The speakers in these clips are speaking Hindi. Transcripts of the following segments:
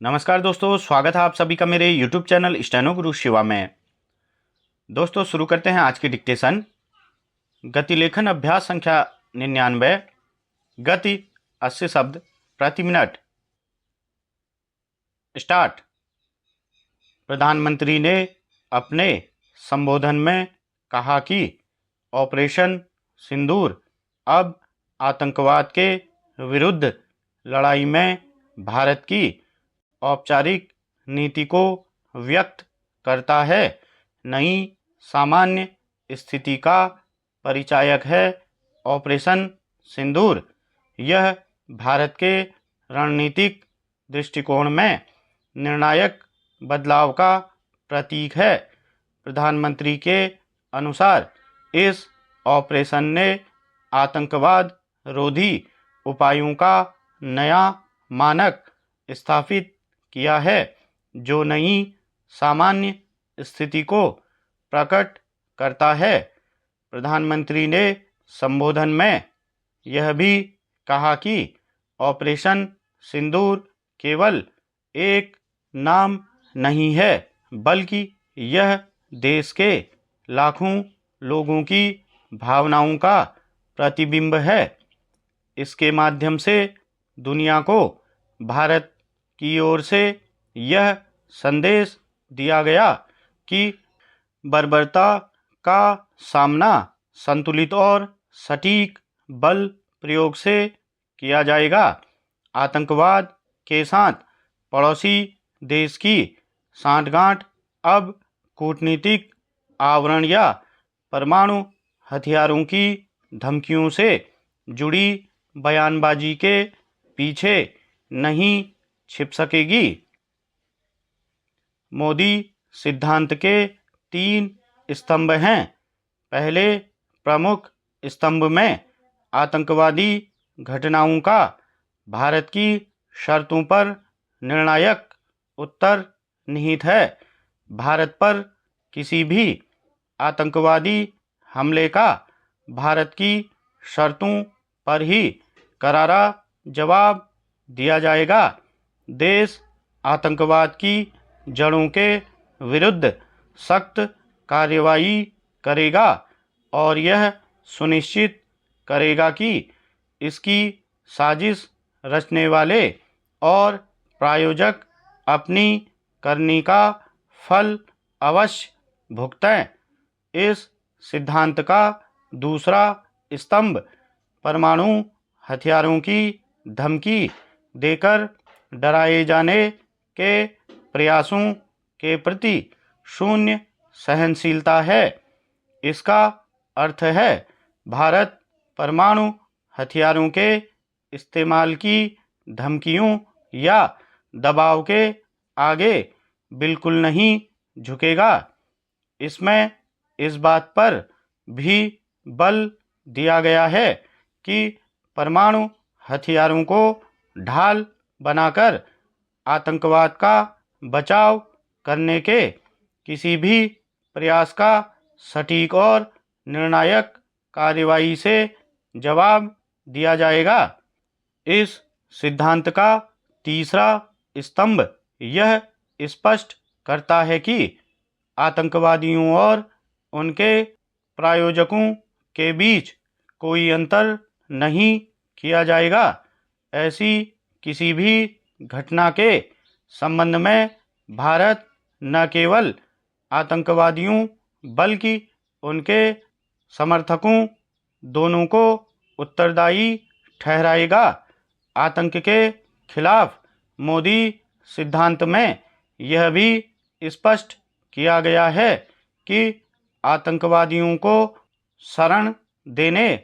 नमस्कार दोस्तों, स्वागत है आप सभी का मेरे YouTube चैनल स्टेनो गुरु शिवा में। दोस्तों शुरू करते हैं आज की डिक्टेशन। गति लेखन अभ्यास संख्या 99। गति 80 शब्द प्रति मिनट। स्टार्ट। प्रधानमंत्री ने अपने संबोधन में कहा कि ऑपरेशन सिंदूर अब आतंकवाद के विरुद्ध लड़ाई में भारत की औपचारिक नीति को व्यक्त करता है, नई सामान्य स्थिति का परिचायक है। ऑपरेशन सिंदूर यह भारत के रणनीतिक दृष्टिकोण में निर्णायक बदलाव का प्रतीक है। प्रधानमंत्री के अनुसार इस ऑपरेशन ने आतंकवाद रोधी उपायों का नया मानक स्थापित किया है, जो नई सामान्य स्थिति को प्रकट करता है। प्रधानमंत्री ने संबोधन में यह भी कहा कि ऑपरेशन सिंदूर केवल एक नाम नहीं है, बल्कि यह देश के लाखों लोगों की भावनाओं का प्रतिबिंब है। इसके माध्यम से दुनिया को भारत की ओर से यह संदेश दिया गया कि बर्बरता का सामना संतुलित और सटीक बल प्रयोग से किया जाएगा। आतंकवाद के साथ पड़ोसी देश की सांठगांठ अब कूटनीतिक आवरण या परमाणु हथियारों की धमकियों से जुड़ी बयानबाजी के पीछे नहीं छिप सकेगी। मोदी सिद्धांत के 3 स्तंभ हैं। पहले प्रमुख स्तंभ में आतंकवादी घटनाओं का भारत की शर्तों पर निर्णायक उत्तर निहित है। भारत पर किसी भी आतंकवादी हमले का भारत की शर्तों पर ही करारा जवाब दिया जाएगा। देश आतंकवाद की जड़ों के विरुद्ध सख्त कार्रवाई करेगा और यह सुनिश्चित करेगा कि इसकी साजिश रचने वाले और प्रायोजक अपनी करनी का फल अवश्य भुगतें। इस सिद्धांत का दूसरा स्तंभ परमाणु हथियारों की धमकी देकर डराए जाने के प्रयासों के प्रति शून्य सहनशीलता है। इसका अर्थ है भारत परमाणु हथियारों के इस्तेमाल की धमकियों या दबाव के आगे बिल्कुल नहीं झुकेगा। इसमें इस बात पर भी बल दिया गया है कि परमाणु हथियारों को ढाल बनाकर आतंकवाद का बचाव करने के किसी भी प्रयास का सटीक और निर्णायक कार्रवाई से जवाब दिया जाएगा। इस सिद्धांत का तीसरा स्तंभ यह स्पष्ट करता है कि आतंकवादियों और उनके प्रायोजकों के बीच कोई अंतर नहीं किया जाएगा। ऐसी किसी भी घटना के संबंध में भारत न केवल आतंकवादियों बल्कि उनके समर्थकों दोनों को उत्तरदायी ठहराएगा। आतंक के खिलाफ मोदी सिद्धांत में यह भी स्पष्ट किया गया है कि आतंकवादियों को शरण देने,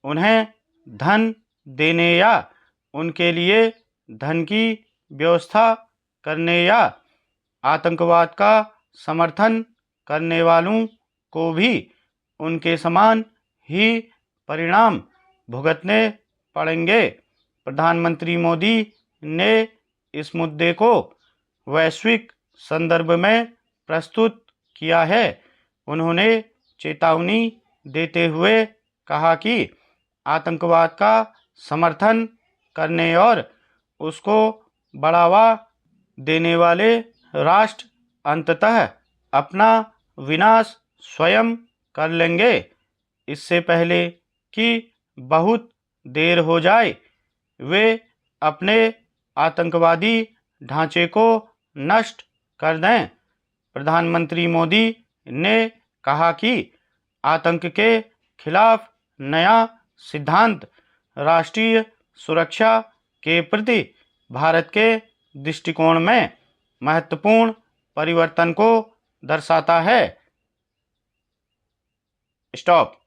उन्हें धन देने या उनके लिए धन की व्यवस्था करने या आतंकवाद का समर्थन करने वालों को भी उनके समान ही परिणाम भुगतने पड़ेंगे। प्रधानमंत्री मोदी ने इस मुद्दे को वैश्विक संदर्भ में प्रस्तुत किया है। उन्होंने चेतावनी देते हुए कहा कि आतंकवाद का समर्थन करने और उसको बढ़ावा देने वाले राष्ट्र अंततः अपना विनाश स्वयं कर लेंगे। इससे पहले कि बहुत देर हो जाए, वे अपने आतंकवादी ढांचे को नष्ट कर दें। प्रधानमंत्री मोदी ने कहा कि आतंक के खिलाफ नया सिद्धांत राष्ट्रीय सुरक्षा के प्रति भारत के दृष्टिकोण में महत्वपूर्ण परिवर्तन को दर्शाता है। स्टॉप।